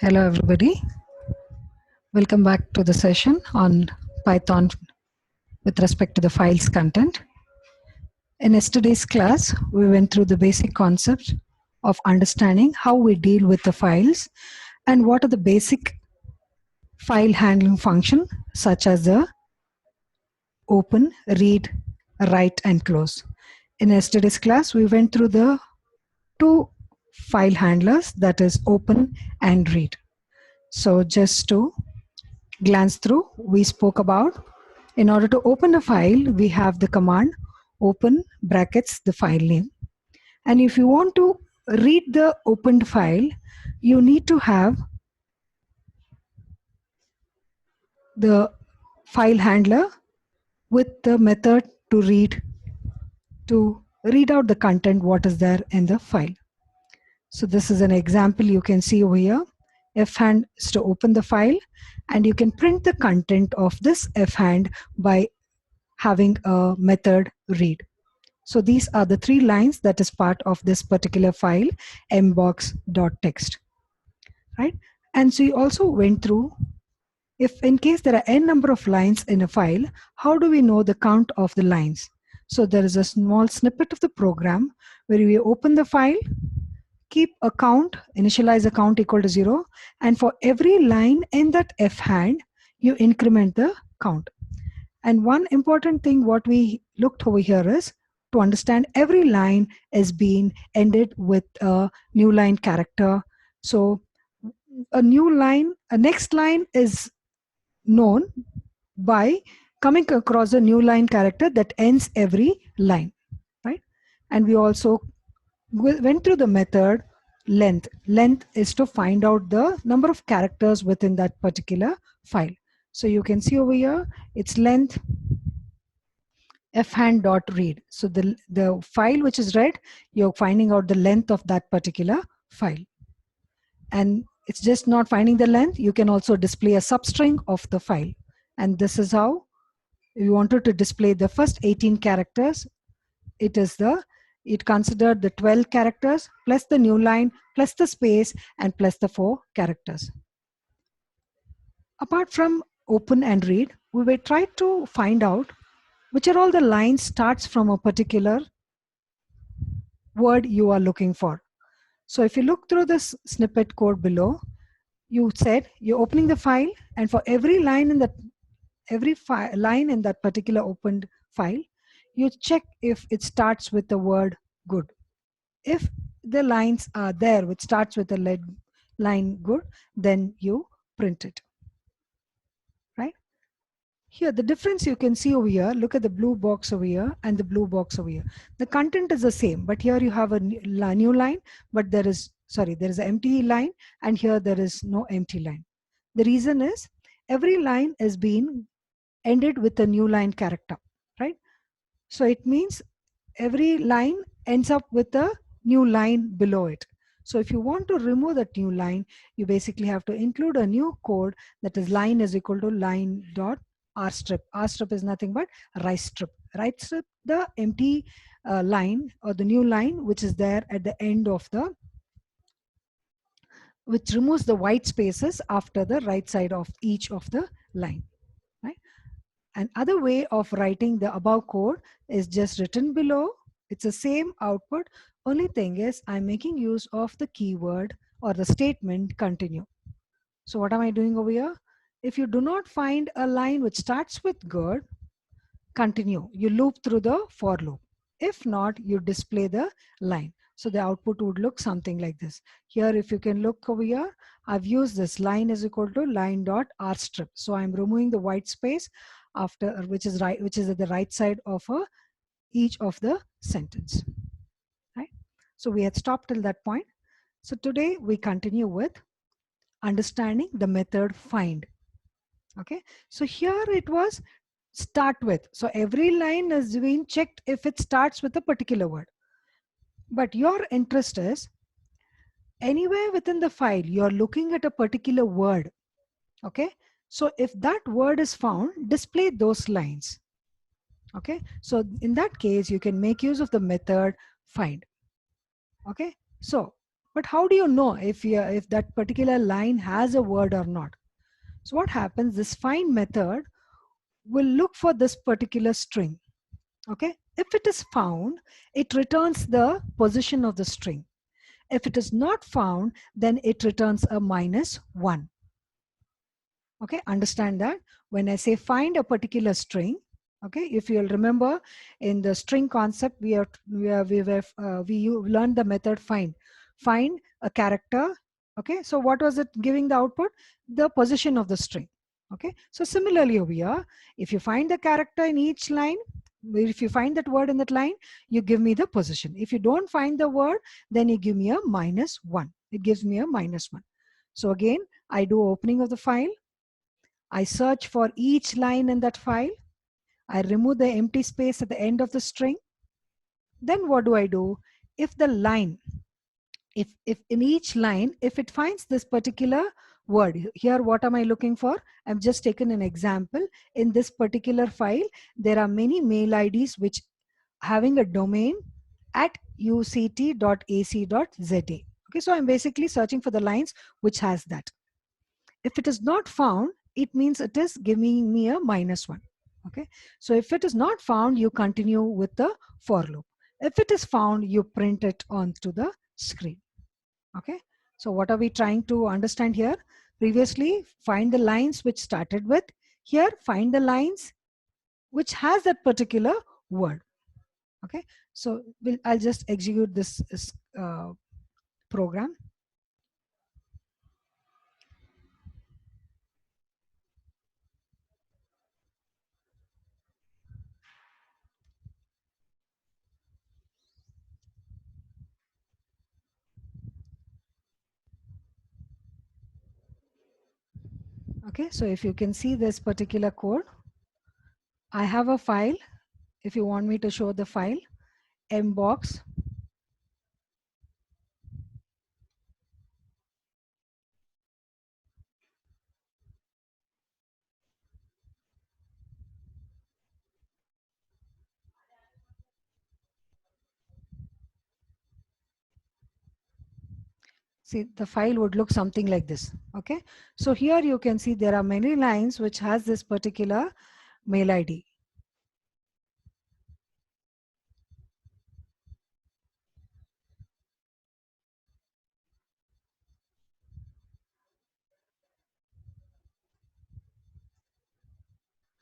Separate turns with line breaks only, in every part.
Hello everybody, welcome back to the session on Python with respect to the files content. In yesterday's class, we went through the basic concept of understanding how we deal with the files and what are the basic file handling function such as the open, read, write and close. In yesterday's class, we went through the two file handlers, that is open and read. So just to glance through, we spoke about in order to open a file, we have the command open brackets the file name. And if you want to read the opened file, you need to have the file handler with the method to read out the content what is there in the file. So this is an example you can see over here. Fhand is to open the file, and you can print the content of this fhand by having a method read. So these are the 3 lines that is part of this particular file, mbox.txt, right? And so you also went through, if in case there are n number of lines in a file, how do we know the count of the lines? So there is a small snippet of the program where we open the file, keep a count, initialize a count equal to 0, and for every line in that fhand, you increment the count. And one important thing what we looked over here is to understand every line is being ended with a new line character. So a next line is known by coming across a new line character that ends every line, right? And we also went through the method length. Length is to find out the number of characters within that particular file. So you can see over here, its length fhand.read. So the file which is read, you're finding out the length of that particular file. And it's just not finding the length, you can also display a substring of the file. And this is how you wanted to display the first 18 characters. It considered the 12 characters plus the new line plus the space and plus the 4 characters. Apart from open and read, we will try to find out which are all the lines starts from a particular word you are looking for. So if you look through this snippet code below, you said you're opening the file, and for every line in that line in that particular opened file, you check if it starts with the word good. If the lines are there which starts with the line good, then you print it. Right? Here, the difference you can see over here, look at the blue box over here and the blue box over here. The content is the same, but here you have a new line, but there is an empty line, and here there is no empty line. The reason is every line is being ended with a new line character, right? So it means every line ends up with a new line below it. So if you want to remove that new line, you basically have to include a new code that is line is equal to line dot rstrip. Rstrip is nothing but right strip. Right strip the empty line or the new line which is there at the end of the, which removes the white spaces after the right side of each of the line, right? Another way of writing the above code is just written below. It's the same output. Only thing is I'm making use of the keyword or the statement continue. So what am I doing over here? If you do not find a line which starts with good, continue. You loop through the for loop. If not, you display the line. So the output would look something like this. Here, if you can look over here, I've used this line is equal to line dot rstrip. So I'm removing the white space after, which is at the right side of each of the sentence. Right? So we had stopped till that point. So today we continue with understanding the method find. Okay. So here it was start with. So every line is being checked if it starts with a particular word. But your interest is anywhere within the file, you're looking at a particular word. Okay. So if that word is found, display those lines. Okay. So in that case, you can make use of the method find. Okay. So, But how do you know if that particular line has a word or not? So what happens, this find method will look for this particular string. Okay, if it is found, it returns the position of the string. If it is not found, then it returns a -1. Okay, understand that when I say find a particular string, okay, if you'll remember in the string concept, we learned the method find a character. Okay, so what was it giving the output? The position of the string. Okay, so similarly over here, if you find the character in each line, if you find that word in that line, you give me the position. If you don't find the word, then you give me a -1. It gives me a -1. So again, I do opening of the file. I search for each line in that file. I remove the empty space at the end of the string. Then what do I do? If the line, if in each line, if it finds this particular word, here what am I looking for? I've just taken an example. In this particular file, there are many mail IDs which having a domain at uct.ac.za. Okay, so I'm basically searching for the lines which has that. If it is not found, it means it is giving me a -1. Okay, so if it is not found, you continue with the for loop. If it is found, you print it onto the screen. Okay, so what are we trying to understand here? Previously, find the lines which started with. Here, find the lines which has that particular word. Okay, so I'll just execute this program. Okay, so if you can see this particular code, I have a file. If you want me to show the file, mbox. See, the file would look something like this. Okay, so here you can see there are many lines which has this particular mail ID.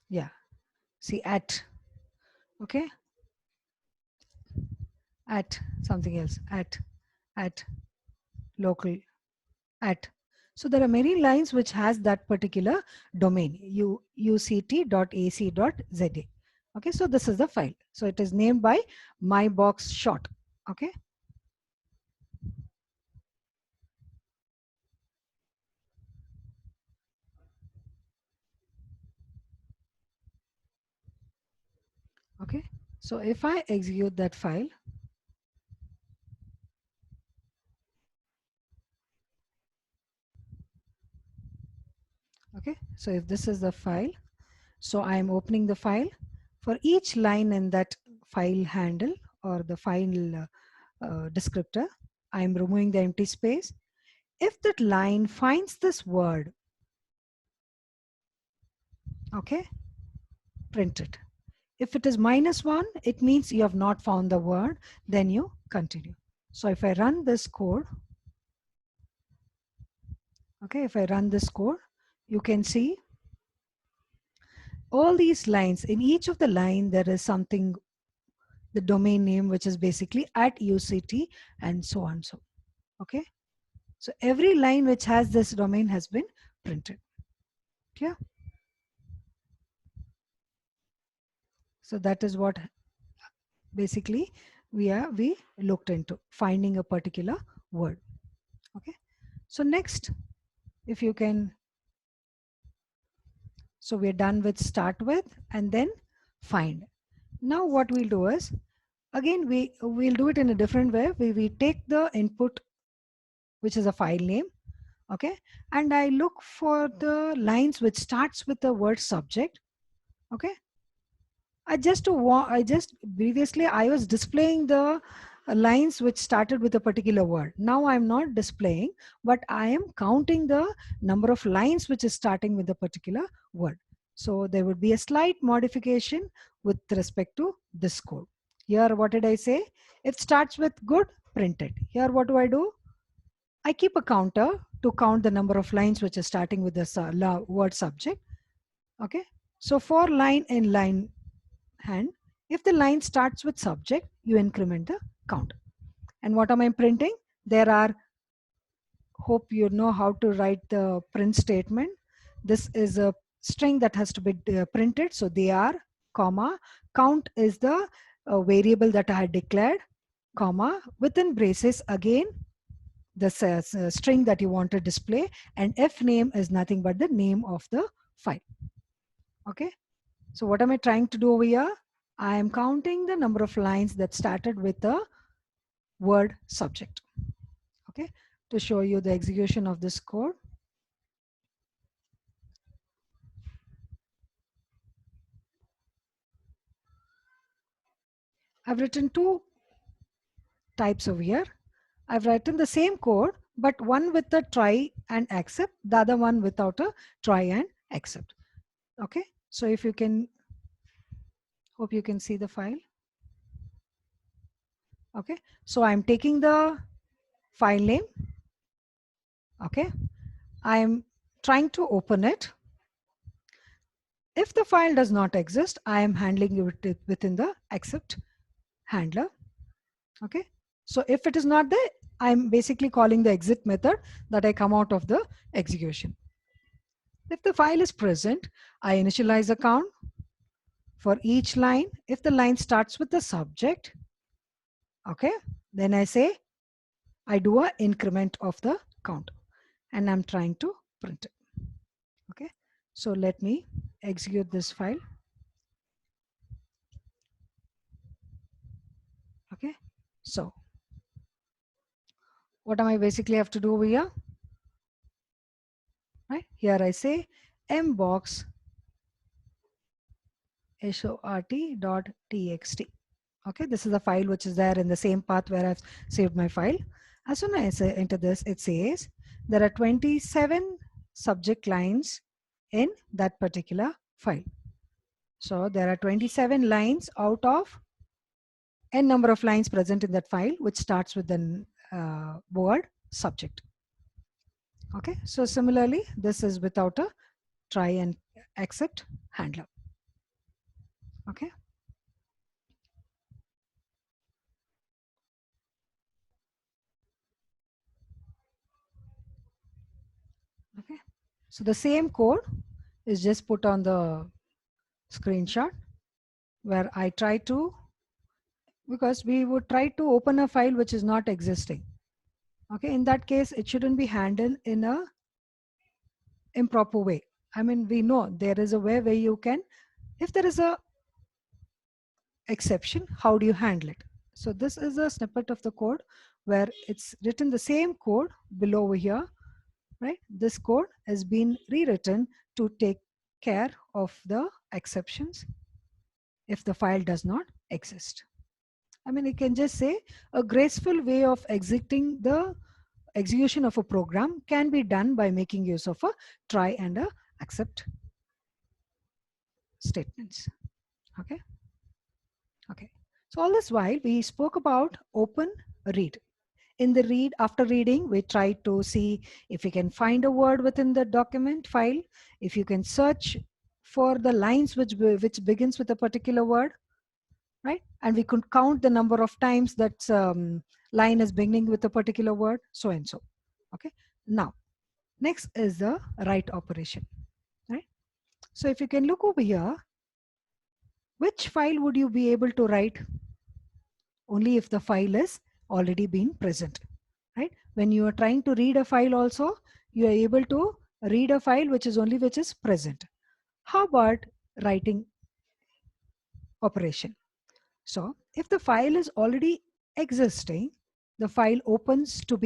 Yeah, see at, okay, at something else, at local, at. So there are many lines which has that particular domain, uct.ac.za. Okay, so this is the file. So it is named by mybox short. Okay. Okay, so if I execute that file, okay, so if this is the file, so I am opening the file. For each line in that file handle or the file descriptor, I am removing the empty space. If that line finds this word, okay, print it. If it is -1, it means you have not found the word, then you continue. So if I run this code, okay, if I run this code, you can see all these lines. In each of the line, there is something, the domain name, which is basically at UCT and so on. So, okay. So every line which has this domain has been printed. Yeah. So that is what basically we looked into, finding a particular word. Okay. So next, if you can, so we're done with start with and then find. Now what we'll do is, again, we'll do it in a different way. We take the input, which is a file name, okay, and I look for the lines which starts with the word subject. Okay, I just previously I was displaying the lines which started with a particular word. Now I'm not displaying, but I am counting the number of lines which is starting with a particular word. So there would be a slight modification with respect to this code. Here, what did I say? It starts with good, printed. Here, what do? I keep a counter to count the number of lines which is starting with the word subject. Okay. So for line in line hand, if the line starts with subject, you increment the count. And what am I printing? There are, hope you know how to write the print statement. This is a string that has to be printed. So they are, comma, count is the variable that I had declared, comma, within braces again, the string that you want to display, and f name is nothing but the name of the file. Okay. So what am I trying to do over here? I am counting the number of lines that started with the word subject. Okay. To show you the execution of this code. I've written two types over here. I've written the same code, but one with a try and accept, the other one without a try and accept. Okay. So if you can, hope you can see the file. Okay. So I'm taking the file name. Okay. I'm trying to open it. If the file does not exist, I am handling it within the accept handler. Okay. So if it is not there, I'm basically calling the exit method that I come out of the execution. If the file is present, I initialize a count for each line. If the line starts with the subject, okay, then I say I do a increment of the count, and I'm trying to print it. Okay. So let me execute this file. Okay. So what am I basically have to do over here? Right here I say mbox sort.txt. Okay, this is the file which is there in the same path where I've saved my file. As soon as I enter this, it says there are 27 subject lines in that particular file. So there are 27 lines out of n number of lines present in that file, which starts with the word subject. Okay, so similarly, this is without a try and accept handler. Okay. Okay. So the same code is just put on the screenshot where I try to, because we would try to open a file which is not existing. Okay. In that case, it shouldn't be handled in a improper way. I mean, we know there is a way where you can, if there is a exception, how do you handle it? So this is a snippet of the code where it's written the same code below over here, right? This code has been rewritten to take care of the exceptions if the file does not exist. I mean, you can just say a graceful way of exiting the execution of a program can be done by making use of a try and a accept statements. Okay. Okay. So all this while we spoke about open read. In the read, after reading, we try to see if we can find a word within the document file, if you can search for the lines which begins with a particular word, right? And we could count the number of times that line is beginning with a particular word, so and so. Okay. Now, next is the write operation, right? So if you can look over here, which file would you be able to write? Only if the file is already been present, right? When you are trying to read a file also, you are able to read a file which is present. How about writing operation? So if the file is already existing, the file opens to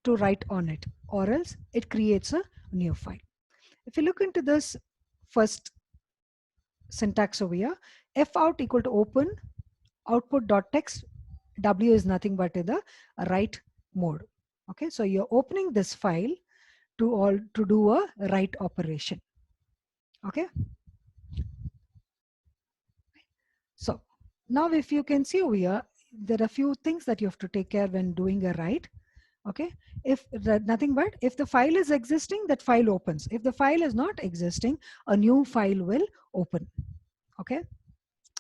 write on it, or else it creates a new file. If you look into this first syntax over here, f out equal to open output.txt W is nothing but in the write mode. Okay, so you're opening this file to do a write operation. Okay, so now if you can see over here, there are a few things that you have to take care when doing a write. Okay, if nothing but if the file is existing, that file opens. If the file is not existing, a new file will open. Okay,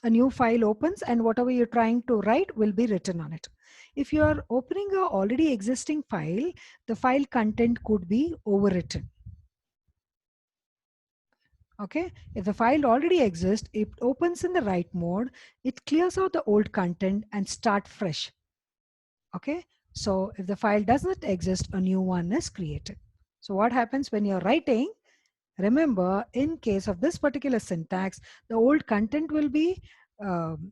a new file opens and whatever you're trying to write will be written on it. If you are opening a already existing file, the file content could be overwritten. Okay, if the file already exists, it opens in the write mode, it clears out the old content and start fresh. Okay, so if the file does not exist, a new one is created. So what happens when you're writing? Remember, in case of this particular syntax, the old content will be um,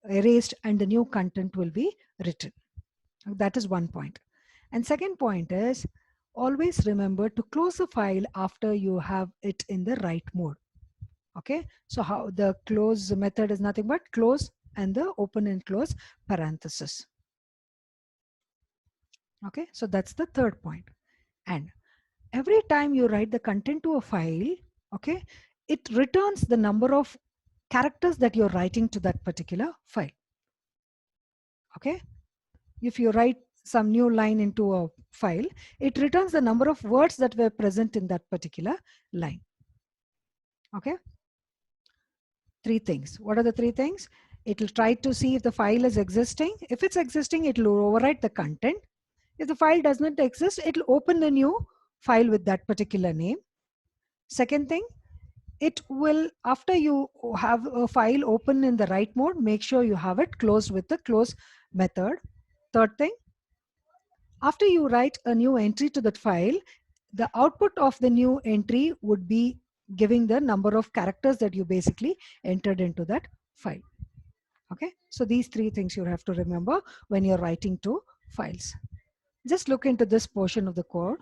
erased and the new content will be written. That is one point. And second point is, always remember to close the file after you have it in the write mode. Okay, so how the close method is nothing but close and the open and close parenthesis. Okay, so that's the third point. And every time you write the content to a file, okay, it returns the number of characters that you're writing to that particular file. Okay, if you write some new line into a file, it returns the number of words that were present in that particular line. Okay, three things. What are the three things? It will try to see if the file is existing. If it's existing, it will overwrite the content. If the file does not exist, it will open a new file with that particular name. Second thing, it will, after you have a file open in the write mode, make sure you have it closed with the close method. Third thing, after you write a new entry to that file, the output of the new entry would be giving the number of characters that you basically entered into that file. Okay, so these three things you have to remember when you're writing to files. Just look into this portion of the code.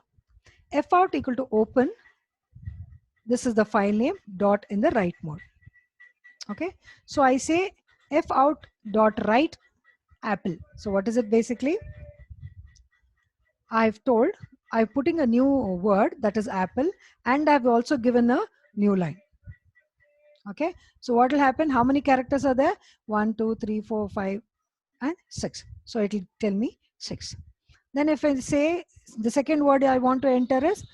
F out equal to open. This is the file name dot in the write mode. Okay, so I say f out dot write apple. So what is it basically? I've told I'm putting a new word, that is apple, and I've also given a new line. Okay, so what will happen? How many characters are there? 1, 2, 3, 4, 5, and 6. So it will tell me 6. Then if I say the second word I want to enter is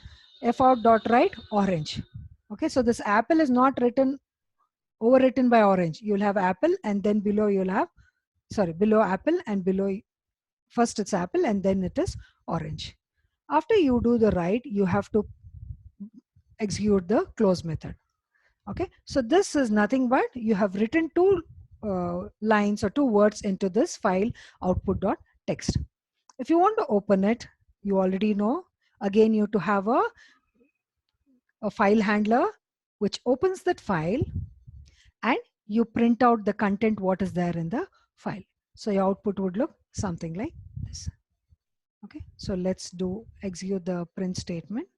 f out dot write orange. Okay, so this apple is not written overwritten by orange. You'll have apple and then below you'll have, sorry, below apple and below, first it's apple and then it is orange. After you do the write, you have to execute the close method. Okay, so this is nothing but you have written two lines or two words into this file output.txt. If you want to open it, you already know, again you have to have a file handler which opens that file and you print out the content what is there in the file. So your output would look something like this. Okay, so let's do execute the print statement.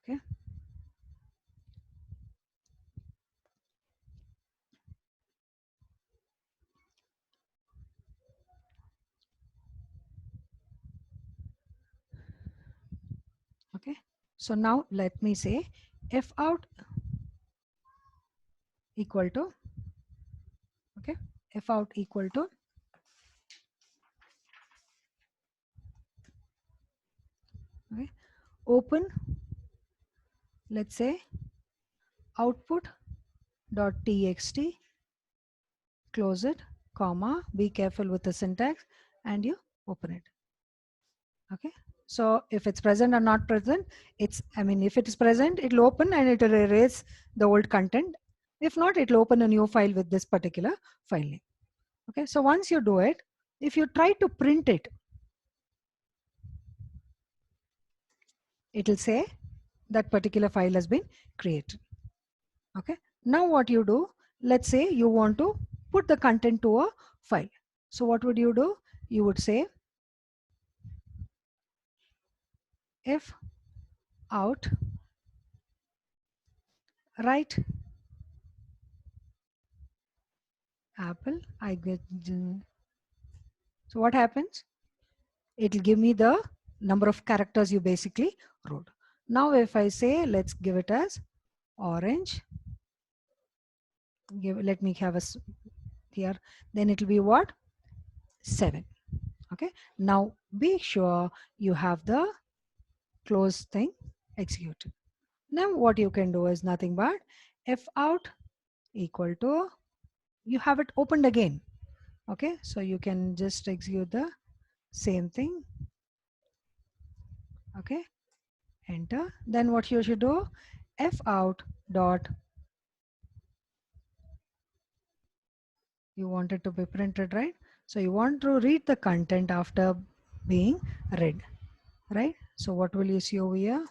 Okay, okay, so now let me say f out equal to, okay, f out equal to, okay, open, let's say output dot txt, close it, comma, be careful with the syntax, and you open it. Okay, so if it's present or not present, it's, I mean, if it is present, it will open and it will erase the old content. If not, it will open a new file with this particular file name. Okay, so once you do it, if you try to print it, it will say that particular file has been created. Okay, now what you do, let's say you want to put the content to a file. So what would you do? You would say if out Write apple. I get, so what happens? It will give me the number of characters you basically wrote. Now if I say, let's give it as orange, let me have a here, then it will be what? 7. Okay, now be sure you have the close thing executed. Now what you can do is nothing but f out equal to, you have it opened again. Okay, so you can just execute the same thing. Okay, enter. Then what you should do, f out dot, you want it to be printed, right? So you want to read the content after being read, right? So what will you see over here?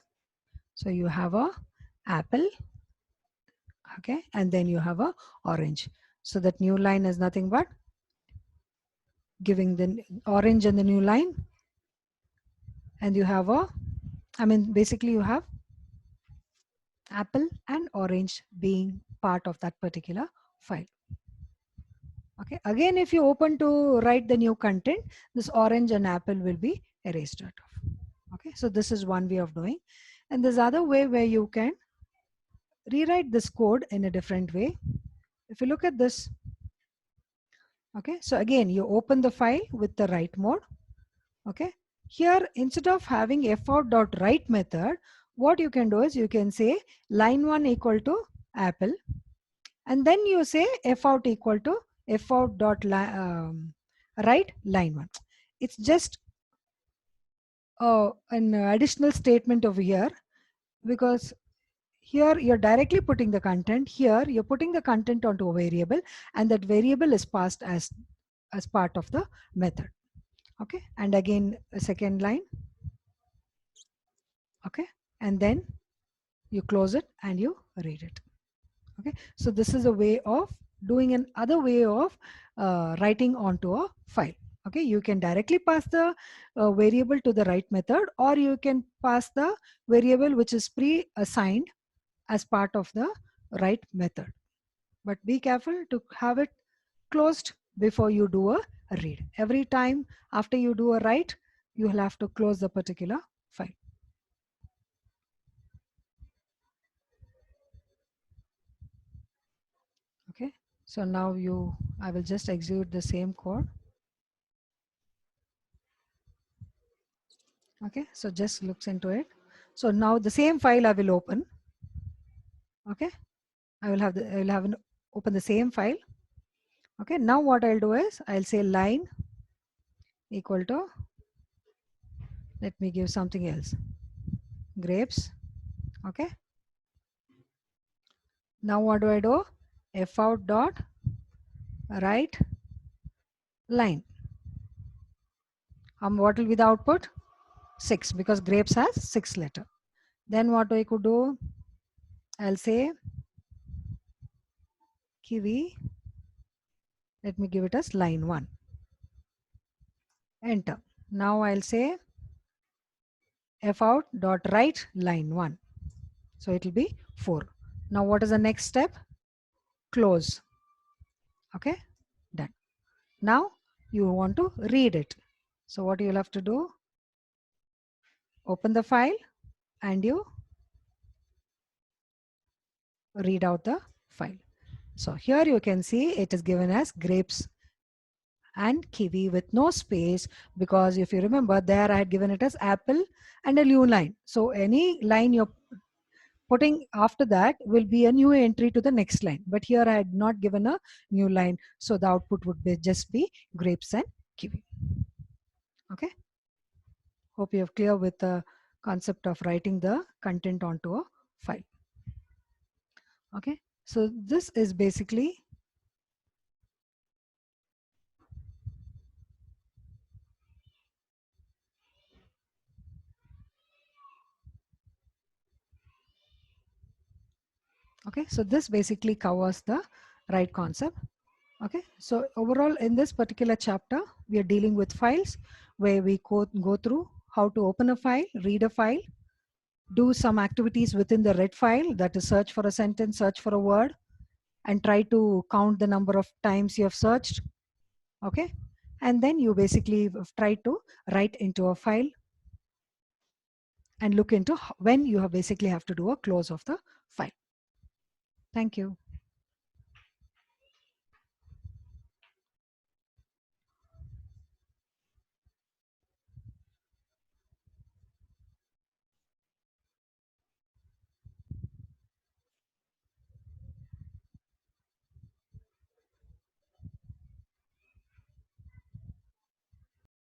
So you have a apple, okay, and then you have a orange. So that new line is nothing but giving the orange and the new line, and you have a, I mean basically you have apple and orange being part of that particular file. Okay, again if you open to write the new content, this orange and apple will be erased out of. Okay, so this is one way of doing, and there's other way where you can rewrite this code in a different way. If you look at this, okay, so again you open the file with the write mode. Okay, here instead of having f-out.write method, what you can do is you can say line1 equal to apple, and then you say f-out equal to f-out.write line1. It's just an additional statement over here, because here you're directly putting the content, here you're putting the content onto a variable, and that variable is passed as part of the method. Okay, and again a second line. Okay, and then you close it and you read it. Okay, so this is a way of doing, an other way of writing onto a file. Okay, you can directly pass the variable to the write method, or you can pass the variable which is pre-assigned as part of the write method. But be careful to have it closed before you do a read. Every time after you do a write, you will have to close the particular file. Okay, so now I will just execute the same code. Okay, so just looks into it. So now the same file I will open. Okay, I will have an open the same file. Okay, now what I'll do is I'll say line equal to, let me give something else, grapes. Okay, now what do I do? F out dot write line. What will be the output? 6, because grapes has 6 letter. Then what I could do? I'll say kiwi. Let me give it as line 1. Enter. Now I'll say f out dot write line 1. So it will be 4. Now what is the next step? Close. Okay, done. Now you want to read it. So what you'll have to do? Open the file and you read out the file. So here you can see it is given as grapes and kiwi with no space, because if you remember there I had given it as apple and a new line. So any line you're putting after that will be a new entry to the next line. But here I had not given a new line, so the output would be just be grapes and kiwi. Okay. Hope you have clear with the concept of writing the content onto a file. Okay. So this is basically okay. So this basically covers the right concept. Okay, so overall in this particular chapter, we are dealing with files where we go through how to open a file, read a file, do some activities within the read file, that is search for a sentence, search for a word, and try to count the number of times you have searched. Okay, and then you basically try to write into a file and look into when you have basically have to do a close of the file. Thank you.